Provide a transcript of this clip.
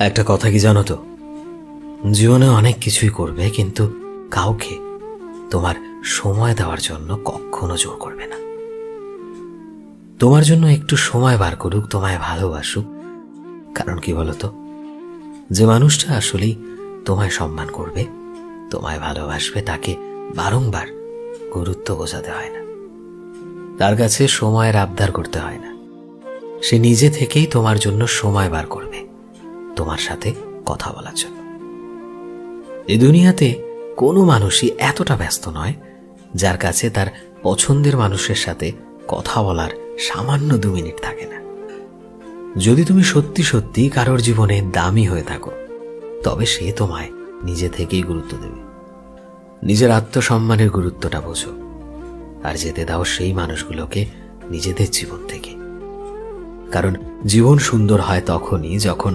একটা কথা কি জানো তো, জীবনে অনেক কিছুই করবে, কিন্তু কাউকে তোমার সময় দেওয়ার জন্য কখনো জোর করবে না। তোমার জন্য একটু সময় বার করুক, তোমায় ভালোবাসুক। কারণ কি বলতো, যে মানুষটা আসলেই তোমায় সম্মান করবে, তোমায় ভালোবাসবে, তাকে বারংবার গুরুত্ব বোঝাতে হয় না, তার কাছে সময়ের আবদার করতে হয় না। সে নিজে থেকেই তোমার জন্য সময় বার করবে, তোমার সাথে কথা বলার জন্য। এই দুনিয়াতে কোনো মানুষই এতটা ব্যস্ত নয় যার কাছে তার পছন্দের মানুষের সাথে কথা বলার সামান্য 2 মিনিট থাকে না। যদি তুমি সত্যি সত্যি কারোর জীবনে দামি হয়ে থাকো, তবে সে তোমায় নিজে থেকেই গুরুত্ব দেবে। নিজের আত্মসম্মানের গুরুত্বটা বোঝো, আর যেতে দাও সেই মানুষগুলোকে নিজেদের জীবন থেকে। কারণ জীবন সুন্দর হয় তখনই যখন